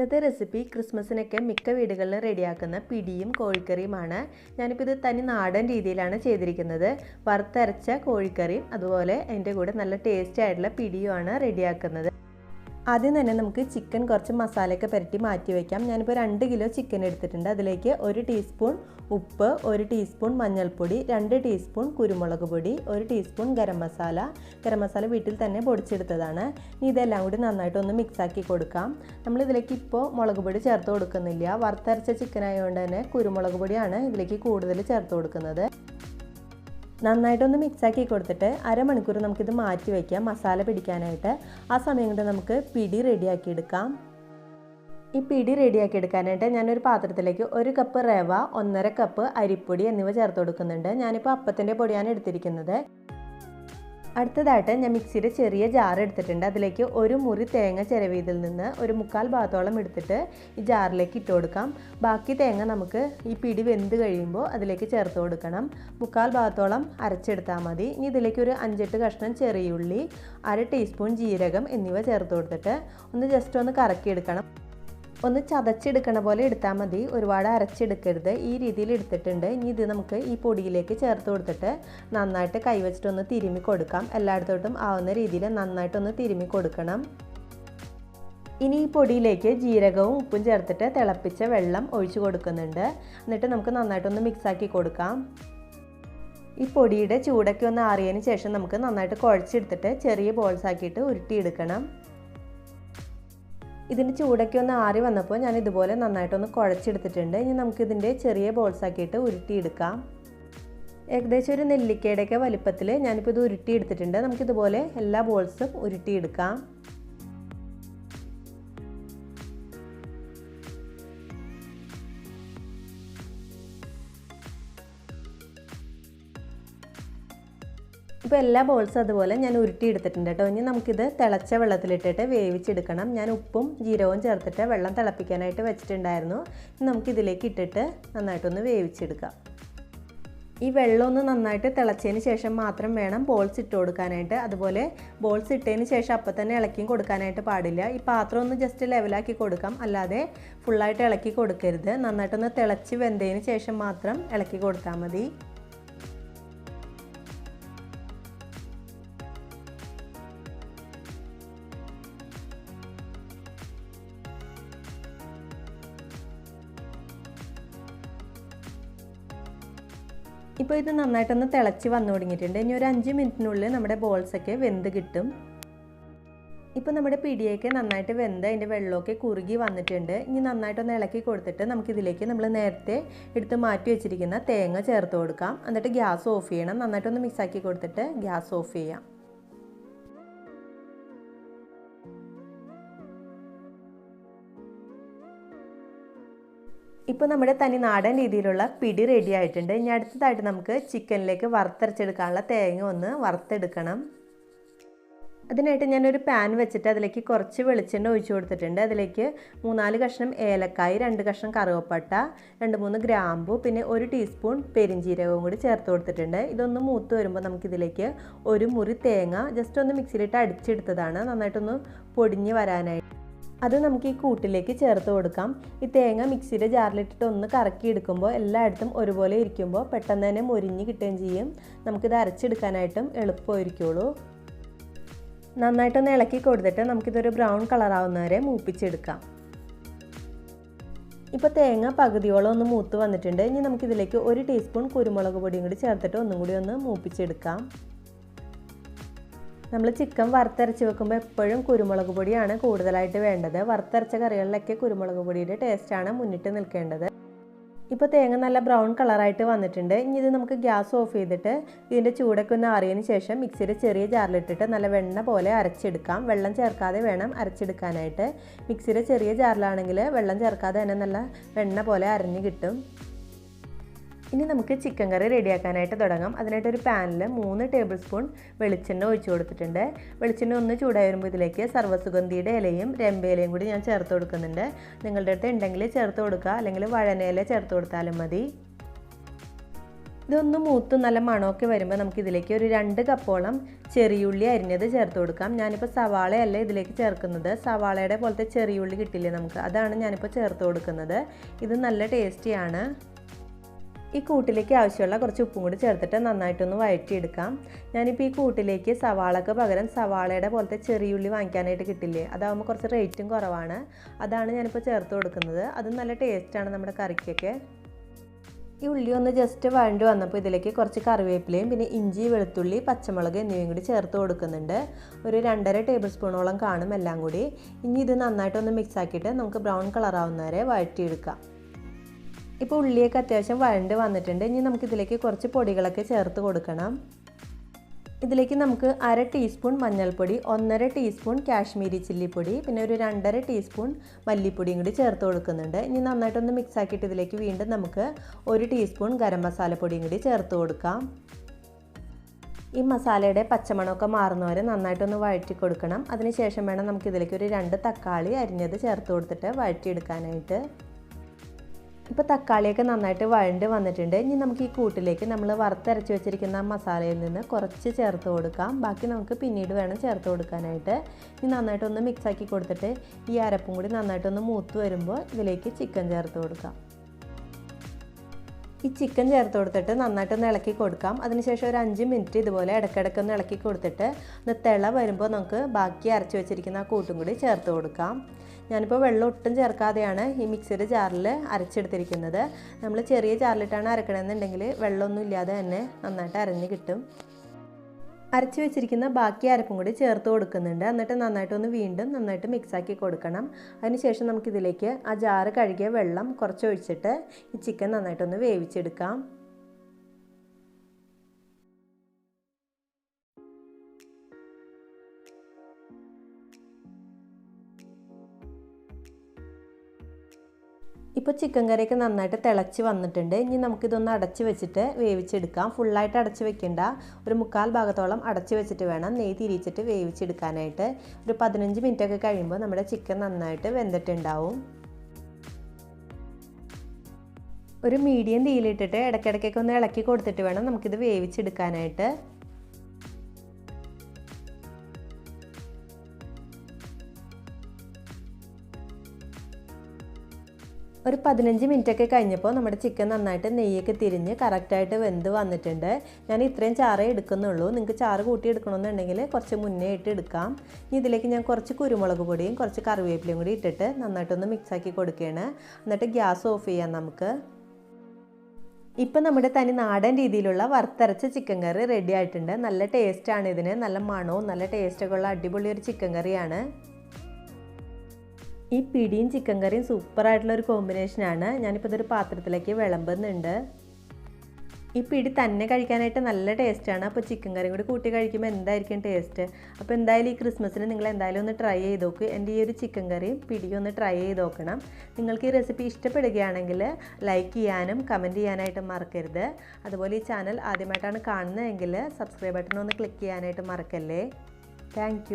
ഇന്നത്തെ റെസിപ്പി ക്രിസ്മസിനൊക്കെ മിക്ക വീടുകളിലും റെഡിയാക്കുന്ന പിടിയും കോഴിക്കറിയുമാണ്. ഞാനിപ്പോൾ ഇത് തനി നാടൻ രീതിയിലാണ് ചെയ്തിരിക്കുന്നത്. വറുത്തരച്ച കോഴിക്കറിയും അതുപോലെ അതിൻ്റെ കൂടെ നല്ല ടേസ്റ്റി ആയിട്ടുള്ള പിടിയുമാണ് റെഡിയാക്കുന്നത്. ആദ്യം തന്നെ നമുക്ക് ചിക്കൻ കുറച്ച് മസാലയൊക്കെ പുരട്ടി മാറ്റി വയ്ക്കാം. ഞാനിപ്പോൾ 2 കിലോ ചിക്കൻ എടുത്തിട്ടുണ്ട്. അതിലേക്ക് 1 ടീസ്പൂൺ ഉപ്പ്, 1 ടീസ്പൂൺ മഞ്ഞൾപ്പൊടി, 2 ടീസ്പൂൺ കുരുമുളക് പൊടി, 1 ടീസ്പൂൺ ഗരം മസാല വീട്ടിൽ തന്നെ പൊടിച്ചെടുത്തതാണ്. ഇനി ഇതെല്ലാം കൂടി നന്നായിട്ടൊന്ന് മിക്സാക്കി കൊടുക്കാം. നമ്മളിതിലേക്ക് ഇപ്പോൾ മുളക് പൊടി ചേർത്ത് കൊടുക്കുന്നില്ല. വറുത്തരച്ച ചിക്കൻ ആയതുകൊണ്ട് തന്നെ കുരുമുളക് പൊടിയാണ് ഇതിലേക്ക് കൂടുതൽ ചേർത്ത് കൊടുക്കുന്നത്. നന്നായിട്ടൊന്ന് മിക്സാക്കി കൊടുത്തിട്ട് അരമണിക്കൂർ നമുക്കിത് മാറ്റി വയ്ക്കാം മസാല പിടിക്കാനായിട്ട്. ആ സമയം കൊണ്ട് നമുക്ക് പിടി റെഡിയാക്കി എടുക്കാം. ഈ പിടി റെഡിയാക്കി എടുക്കാനായിട്ട് ഞാനൊരു പാത്രത്തിലേക്ക് 1 കപ്പ് റവ, 1.5 കപ്പ് അരിപ്പൊടി എന്നിവ ചേർത്ത് കൊടുക്കുന്നുണ്ട്. ഞാനിപ്പോൾ അപ്പത്തിൻ്റെ പൊടിയാണ് എടുത്തിരിക്കുന്നത്. അടുത്തതായിട്ട് ഞാൻ മിക്സിയുടെ ചെറിയ ജാർ എടുത്തിട്ടുണ്ട്. അതിലേക്ക് 1 മുറി തേങ്ങ ചിരവിയതിൽ നിന്ന് 1/4 ഭാഗത്തോളം എടുത്തിട്ട് ഈ ജാറിലേക്ക് ഇട്ട് കൊടുക്കാം. ബാക്കി തേങ്ങ നമുക്ക് ഈ പിടി വെന്ത് കഴിയുമ്പോൾ അതിലേക്ക് ചേർത്ത് കൊടുക്കണം. 1/4 ഭാഗത്തോളം അരച്ചെടുത്താൽ മതി. ഇനി ഇതിലേക്ക് ഒരു 5-8 കഷ്ണം ചെറിയുള്ളി, 1/2 ടീസ്പൂൺ ജീരകം എന്നിവ ചേർത്ത് കൊടുത്തിട്ട് ഒന്ന് ജസ്റ്റ് ഒന്ന് കറക്കിയെടുക്കണം. ഒന്ന് ചതച്ചെടുക്കണ പോലെ എടുത്താൽ മതി, ഒരുപാട് അരച്ചെടുക്കരുത്. ഈ രീതിയിൽ എടുത്തിട്ടുണ്ട്. ഇനി ഇത് നമുക്ക് ഈ പൊടിയിലേക്ക് ചേർത്ത് കൊടുത്തിട്ട് നന്നായിട്ട് കൈവച്ചിട്ടൊന്ന് തിരുമ്മി കൊടുക്കാം. എല്ലായിടത്തോട്ടും ആവുന്ന രീതിയിൽ നന്നായിട്ടൊന്ന് തിരുമ്മി കൊടുക്കണം. ഇനി ഈ പൊടിയിലേക്ക് ജീരകവും ഉപ്പും ചേർത്തിട്ട് തിളപ്പിച്ച വെള്ളം ഒഴിച്ചു കൊടുക്കുന്നുണ്ട്. എന്നിട്ട് നമുക്ക് നന്നായിട്ടൊന്ന് മിക്സാക്കി കൊടുക്കാം. ഈ പൊടിയുടെ ചൂടൊക്കെ ഒന്ന് ആറിയതിന് ശേഷം നമുക്ക് നന്നായിട്ട് കുഴച്ചെടുത്തിട്ട് ചെറിയ ബോൾസ് ആക്കിയിട്ട് ഉരുട്ടിയെടുക്കണം. ഇതിൻ്റെ ചൂടൊക്കെ ഒന്ന് ആറി വന്നപ്പോൾ ഞാൻ ഇതുപോലെ നന്നായിട്ടൊന്ന് കുഴച്ചെടുത്തിട്ടുണ്ട്. ഇനി നമുക്കിതിൻ്റെ ചെറിയ ബോൾസ് ആക്കിയിട്ട് ഉരുട്ടിയെടുക്കാം. ഏകദേശം ഒരു നെല്ലിക്കയുടെയൊക്കെ വലിപ്പത്തിൽ ഞാനിപ്പോൾ ഇത് ഉരുട്ടിയെടുത്തിട്ടുണ്ട്. നമുക്കിതുപോലെ എല്ലാ ബോൾസും ഉരുട്ടിയെടുക്കാം. ഇപ്പോൾ എല്ലാ ബോൾസും അതുപോലെ ഞാൻ ഉരുട്ടിയെടുത്തിട്ടുണ്ട് കേട്ടോ. ഇനി നമുക്കിത് തിളച്ച വെള്ളത്തിലിട്ടിട്ട് വേവിച്ചെടുക്കണം. ഞാൻ ഉപ്പും ജീരകവും ചേർത്തിട്ട് വെള്ളം തിളപ്പിക്കാനായിട്ട് വെച്ചിട്ടുണ്ടായിരുന്നു. ഇനി നമുക്കിതിലേക്ക് ഇട്ടിട്ട് നന്നായിട്ടൊന്ന് വേവിച്ചെടുക്കാം. ഈ വെള്ളം ഒന്ന് നന്നായിട്ട് തിളച്ചതിന് ശേഷം മാത്രം വേണം ബോൾസ് ഇട്ട് കൊടുക്കാനായിട്ട്. അതുപോലെ ബോൾസ് ഇട്ടതിന് ശേഷം അപ്പം തന്നെ ഇളക്കി കൊടുക്കാനായിട്ട് പാടില്ല. ഈ പാത്രം ഒന്ന് ജസ്റ്റ് ലെവലാക്കി കൊടുക്കാം, അല്ലാതെ ഫുള്ളായിട്ട് ഇളക്കി കൊടുക്കരുത്. നന്നായിട്ടൊന്ന് തിളച്ച് വെന്തതിന് ശേഷം മാത്രം ഇളക്കി കൊടുത്താൽ മതി. ഇപ്പോൾ ഇത് നന്നായിട്ടൊന്ന് തിളച്ച് വന്നു തുടങ്ങിയിട്ടുണ്ട്. ഇനി ഒരു 5 മിനിറ്റിനുള്ളിൽ നമ്മുടെ ബോൾസൊക്കെ വെന്ത് കിട്ടും. ഇപ്പോൾ നമ്മുടെ പിടിയൊക്കെ നന്നായിട്ട് വെന്ത് അതിൻ്റെ വെള്ളമൊക്കെ കുറുകി വന്നിട്ടുണ്ട്. ഇനി നന്നായിട്ടൊന്ന് ഇളക്കി കൊടുത്തിട്ട് നമുക്കിതിലേക്ക് നമ്മൾ നേരത്തെ എടുത്ത് മാറ്റി വെച്ചിരിക്കുന്ന തേങ്ങ ചേർത്ത് കൊടുക്കാം. എന്നിട്ട് ഗ്യാസ് ഓഫ് ചെയ്യണം. നന്നായിട്ടൊന്ന് മിക്സാക്കി കൊടുത്തിട്ട് ഗ്യാസ് ഓഫ് ചെയ്യാം. ഇപ്പോൾ നമ്മുടെ തനി നാടൻ രീതിയിലുള്ള പിടി റെഡി ആയിട്ടുണ്ട്. ഇനി അടുത്തതായിട്ട് നമുക്ക് ചിക്കനിലേക്ക് വറുത്തരച്ചെടുക്കാനുള്ള തേങ്ങ ഒന്ന് വറുത്തെടുക്കണം. അതിനായിട്ട് ഞാനൊരു പാൻ വെച്ചിട്ട് അതിലേക്ക് കുറച്ച് വെളിച്ചെണ്ണ ഒഴിച്ചു കൊടുത്തിട്ടുണ്ട്. അതിലേക്ക് 3-4 കഷ്ണം ഏലക്കായ്, 2 കഷ്ണം കറുവപ്പട്ട, 2-3 ഗ്രാമ്പു, പിന്നെ 1 ടീസ്പൂൺ പെരിഞ്ജീരകവും കൂടി ചേർത്ത് കൊടുത്തിട്ടുണ്ട്. ഇതൊന്ന് മൂത്ത് വരുമ്പോൾ നമുക്കിതിലേക്ക് 1 മുറി തേങ്ങ ജസ്റ്റ് ഒന്ന് മിക്സിയിലിട്ട് അടിച്ചെടുത്തതാണ്, നന്നായിട്ടൊന്ന് പൊടിഞ്ഞ് വരാനായിട്ട്. അത് നമുക്ക് ഈ കൂട്ടിലേക്ക് ചേർത്ത് കൊടുക്കാം. ഈ തേങ്ങ മിക്സിയുടെ ജാറിലിട്ടിട്ട് ഒന്ന് കറക്കി എടുക്കുമ്പോൾ എല്ലായിടത്തും ഒരുപോലെ ഇരിക്കുമ്പോൾ പെട്ടെന്ന് തന്നെ മൊരിഞ്ഞ് കിട്ടുകയും ചെയ്യും. നമുക്കിത് അരച്ചെടുക്കാനായിട്ടും എളുപ്പമായിരിക്കുള്ളൂ. നന്നായിട്ടൊന്ന് ഇളക്കി കൊടുത്തിട്ട് നമുക്കിതൊരു ബ്രൗൺ കളറാവുന്നവരെ മൂപ്പിച്ചെടുക്കാം. ഇപ്പോൾ തേങ്ങ പകുതിയോളം ഒന്ന് മൂത്ത് വന്നിട്ടുണ്ട്. ഇനി നമുക്കിതിലേക്ക് 1 ടീസ്പൂൺ കുരുമുളക് പൊടിയും കൂടി ചേർത്തിട്ട് ഒന്നും കൂടി ഒന്ന് മൂപ്പിച്ചെടുക്കാം. നമ്മൾ ചിക്കൻ വറുത്തരച്ച് വെക്കുമ്പോൾ എപ്പോഴും കുരുമുളക് പൊടിയാണ് കൂടുതലായിട്ട് വേണ്ടത്. വറുത്തരച്ച കറികളിലൊക്കെ കുരുമുളക് പൊടിയുടെ ടേസ്റ്റാണ് മുന്നിട്ട് നിൽക്കേണ്ടത്. ഇപ്പോൾ തേങ്ങ നല്ല ബ്രൗൺ കളറായിട്ട് വന്നിട്ടുണ്ട്. ഇനി ഇത് നമുക്ക് ഗ്യാസ് ഓഫ് ചെയ്തിട്ട് ഇതിൻ്റെ ചൂടൊക്കെ ഒന്ന് ആറിയതിന് ശേഷം മിക്സിയുടെ ചെറിയ ജാറിലിട്ടിട്ട് നല്ല വെണ്ണ പോലെ അരച്ചെടുക്കാം. വെള്ളം ചേർക്കാതെ വേണം അരച്ചെടുക്കാനായിട്ട്. മിക്സിയുടെ ചെറിയ ജാറിലാണെങ്കിൽ വെള്ളം ചേർക്കാതെ തന്നെ നല്ല വെണ്ണ പോലെ അരഞ്ഞ് കിട്ടും. ഇനി നമുക്ക് ചിക്കൻ കറി റെഡിയാക്കാനായിട്ട് തുടങ്ങാം. അതിനായിട്ട് ഒരു പാനിൽ 3 ടേബിൾ സ്പൂൺ വെളിച്ചെണ്ണ ഒഴിച്ചു കൊടുത്തിട്ടുണ്ട്. വെളിച്ചെണ്ണ ഒന്ന് ചൂടായി വരുമ്പോൾ ഇതിലേക്ക് സർവ്വസുഗന്ധിയുടെ ഇലയും രമ്പയിലയും കൂടി ഞാൻ ചേർത്ത് കൊടുക്കുന്നുണ്ട്. നിങ്ങളുടെ അടുത്ത് ഉണ്ടെങ്കിൽ ചേർത്ത് കൊടുക്കുക, അല്ലെങ്കിൽ വഴനയില ചേർത്ത് കൊടുത്താലും മതി. ഇതൊന്ന് മൂത്ത് നല്ല മണമൊക്കെ വരുമ്പോൾ നമുക്കിതിലേക്ക് ഒരു 2 കപ്പോളം ചെറിയുള്ളി അരിഞ്ഞത് ചേർത്ത് കൊടുക്കാം. ഞാനിപ്പോൾ സവാളയല്ല ഇതിലേക്ക് ചേർക്കുന്നത്, സവാളയുടെ പോലത്തെ ചെറിയുള്ളി കിട്ടില്ലേ നമുക്ക്, അതാണ് ഞാനിപ്പോൾ ചേർത്ത് കൊടുക്കുന്നത്. ഇത് നല്ല ടേസ്റ്റിയാണ്. ഈ കൂട്ടിലേക്ക് ആവശ്യമുള്ള കുറച്ച് ഉപ്പും കൂടി ചേർത്തിട്ട് നന്നായിട്ടൊന്ന് വഴറ്റിയെടുക്കാം. ഞാനിപ്പോൾ ഈ കൂട്ടിലേക്ക് സവാളക്ക് പകരം സവാളയുടെ പോലത്തെ ചെറിയുള്ളി വാങ്ങിക്കാനായിട്ട് കിട്ടില്ലേ, അതാകുമ്പോൾ കുറച്ച് റേറ്റും കുറവാണ്, അതാണ് ഞാനിപ്പോൾ ചേർത്ത് കൊടുക്കുന്നത്. അത് നല്ല ടേസ്റ്റാണ് നമ്മുടെ കറിക്കൊക്കെ. ഈ ഉള്ളി ഒന്ന് ജസ്റ്റ് വഴണ്ട് വന്നപ്പോൾ ഇതിലേക്ക് കുറച്ച് കറിവേപ്പിലയും പിന്നെ ഇഞ്ചി, വെളുത്തുള്ളി, പച്ചമുളക് എന്നിവയും കൂടി ചേർത്ത് കൊടുക്കുന്നുണ്ട്. ഒരു 2.5 ടേബിൾ സ്പൂണോളം കാണും എല്ലാം കൂടി. ഇനി ഇത് നന്നായിട്ടൊന്ന് മിക്സ് ആക്കിയിട്ട് നമുക്ക് ബ്രൗൺ കളറാവുന്നവരെ വഴറ്റിയെടുക്കാം. ഇപ്പോൾ ഉള്ളിയൊക്കെ അത്യാവശ്യം വഴണ്ട് വന്നിട്ടുണ്ട്. ഇനി നമുക്കിതിലേക്ക് കുറച്ച് പൊടികളൊക്കെ ചേർത്ത് കൊടുക്കണം. ഇതിലേക്ക് നമുക്ക് 1/2 ടീസ്പൂൺ മഞ്ഞൾപ്പൊടി, 1.5 ടീസ്പൂൺ കാശ്മീരി ചില്ലിപ്പൊടി, പിന്നെ ഒരു 2.5 ടീസ്പൂൺ മല്ലിപ്പൊടിയും കൂടി ചേർത്ത് കൊടുക്കുന്നുണ്ട്. ഇനി നന്നായിട്ടൊന്ന് മിക്സ് ആക്കിയിട്ട് ഇതിലേക്ക് വീണ്ടും നമുക്ക് 1 ടീസ്പൂൺ ഗരം മസാലപ്പൊടിയും കൂടി ചേർത്ത് കൊടുക്കാം. ഈ മസാലയുടെ പച്ചമണമൊക്കെ മാറുന്നവരെ നന്നായിട്ടൊന്ന് വഴറ്റി കൊടുക്കണം. അതിനുശേഷം വേണം നമുക്കിതിലേക്ക് ഒരു 2 തക്കാളി അരിഞ്ഞത് ചേർത്ത് കൊടുത്തിട്ട് വഴറ്റിയെടുക്കാനായിട്ട്. ഇപ്പോൾ തക്കാളിയൊക്കെ നന്നായിട്ട് വഴണ്ട് വന്നിട്ടുണ്ട്. ഇനി നമുക്ക് ഈ കൂട്ടിലേക്ക് നമ്മൾ വറുത്തരച്ച് വെച്ചിരിക്കുന്ന മസാലയിൽ നിന്ന് കുറച്ച് ചേർത്ത് കൊടുക്കാം. ബാക്കി നമുക്ക് പിന്നീട് വേണം ചേർത്ത് കൊടുക്കാനായിട്ട്. ഇനി നന്നായിട്ടൊന്ന് മിക്സാക്കി കൊടുത്തിട്ട് ഈ അരപ്പും കൂടി നന്നായിട്ടൊന്ന് മൂത്ത് വരുമ്പോൾ ഇതിലേക്ക് ചിക്കൻ ചേർത്ത് കൊടുക്കാം. ഈ ചിക്കൻ ചേർത്ത് കൊടുത്തിട്ട് നന്നായിട്ടൊന്ന് ഇളക്കി കൊടുക്കാം. അതിനുശേഷം ഒരു 5 മിനിറ്റ് ഇതുപോലെ ഇടയ്ക്കിടയ്ക്കൊന്ന് ഇളക്കി കൊടുത്തിട്ട് ഒന്ന് തിള വരുമ്പോൾ നമുക്ക് ബാക്കി അരച്ച് വെച്ചിരിക്കുന്ന ആ കൂട്ടും കൂടി ചേർത്ത് കൊടുക്കാം. ഞാനിപ്പോൾ വെള്ളം ഒട്ടും ചേർക്കാതെയാണ് ഈ മിക്സിയുടെ ജാറിൽ അരച്ചെടുത്തിരിക്കുന്നത്. നമ്മൾ ചെറിയ ജാറിലിട്ടാണ് അരക്കണമെന്നുണ്ടെങ്കിൽ വെള്ളമൊന്നും ഇല്ലാതെ തന്നെ നന്നായിട്ട് അരഞ്ഞ് കിട്ടും. അരച്ച് വെച്ചിരിക്കുന്ന ബാക്കി അരപ്പും കൂടി ചേർത്ത് കൊടുക്കുന്നുണ്ട്. എന്നിട്ട് നന്നായിട്ടൊന്ന് വീണ്ടും നന്നായിട്ട് മിക്സാക്കി കൊടുക്കണം. അതിനുശേഷം നമുക്കിതിലേക്ക് ആ ജാറ് കഴുകിയ വെള്ളം കുറച്ച് ഒഴിച്ചിട്ട് ഈ ചിക്കൻ നന്നായിട്ടൊന്ന് വേവിച്ചെടുക്കാം. ഇപ്പോൾ ചിക്കൻ കറിയൊക്കെ നന്നായിട്ട് തിളച്ച് വന്നിട്ടുണ്ട്. ഇനി നമുക്കിതൊന്ന് അടച്ച് വെച്ചിട്ട് വേവിച്ചെടുക്കാം. ഫുള്ളായിട്ട് അടച്ച് വെക്കേണ്ട, ഒരു 1/4 ഭാഗത്തോളം അടച്ച് വെച്ചിട്ട് വേണം നെയ്യ് തിരിച്ചിട്ട് വേവിച്ചെടുക്കാനായിട്ട്. ഒരു 15 മിനിറ്റൊക്കെ കഴിയുമ്പോൾ നമ്മുടെ ചിക്കൻ നന്നായിട്ട് വെന്തിട്ടുണ്ടാവും. ഒരു മീഡിയം തീയിലിട്ടിട്ട് ഇടയ്ക്കിടയ്ക്കൊക്കെ ഒന്ന് ഇളക്കി കൊടുത്തിട്ട് വേണം നമുക്കിത് വേവിച്ചെടുക്കാനായിട്ട്. ഒരു 15 മിനിറ്റൊക്കെ കഴിഞ്ഞപ്പോൾ നമ്മുടെ ചിക്കൻ നന്നായിട്ട് നെയ്യൊക്കെ തിരിഞ്ഞ് കറക്റ്റായിട്ട് വെന്ത് വന്നിട്ടുണ്ട്. ഞാൻ ഇത്രയും ചാറേ എടുക്കുന്നുള്ളൂ. നിങ്ങൾക്ക് ചാറ് കൂട്ടി എടുക്കണമെന്നുണ്ടെങ്കിൽ കുറച്ച് മുന്നേ ഇട്ട് എടുക്കാം. ഇനി ഇതിലേക്ക് ഞാൻ കുറച്ച് കുരുമുളക് പൊടിയും കുറച്ച് കറിവേപ്പിലയും കൂടി ഇട്ടിട്ട് നന്നായിട്ടൊന്ന് മിക്സാക്കി കൊടുക്കുകയാണ്. എന്നിട്ട് ഗ്യാസ് ഓഫ് ചെയ്യാം നമുക്ക്. ഇപ്പം നമ്മുടെ തനി നാടൻ രീതിയിലുള്ള വറുത്തരച്ച ചിക്കൻ കറി റെഡി ആയിട്ടുണ്ട്. നല്ല ടേസ്റ്റാണ് ഇതിന്, നല്ല മണവും നല്ല ടേസ്റ്റൊക്കെ ഉള്ള അടിപൊളി ഒരു ചിക്കൻ കറിയാണ്. ഈ പിടിയും ചിക്കൻ കറിയും സൂപ്പറായിട്ടുള്ളൊരു കോമ്പിനേഷനാണ്. ഞാനിപ്പോൾ ഇതൊരു പാത്രത്തിലേക്ക് വിളമ്പുന്നുണ്ട്. ഈ പിടി തന്നെ കഴിക്കാനായിട്ട് നല്ല ടേസ്റ്റാണ്. അപ്പോൾ ചിക്കൻ കറിയും കൂടി കൂട്ടി കഴിക്കുമ്പോൾ എന്തായിരിക്കും ടേസ്റ്റ്. അപ്പോൾ എന്തായാലും ഈ ക്രിസ്മസിന് നിങ്ങൾ എന്തായാലും ഒന്ന് ട്രൈ ചെയ്ത് നോക്ക്. എൻ്റെ ഈ ഒരു ചിക്കൻ കറിയും പിടിയും ഒന്ന് ട്രൈ ചെയ്ത് നോക്കണം. നിങ്ങൾക്ക് ഈ റെസിപ്പി ഇഷ്ടപ്പെടുകയാണെങ്കിൽ ലൈക്ക് ചെയ്യാനും കമൻറ്റ് ചെയ്യാനായിട്ട് മറക്കരുത്. അതുപോലെ ഈ ചാനൽ ആദ്യമായിട്ടാണ് കാണുന്നതെങ്കിൽ സബ്സ്ക്രൈബ് ബട്ടൺ ഒന്ന് ക്ലിക്ക് ചെയ്യാനായിട്ട് മറക്കല്ലേ. താങ്ക്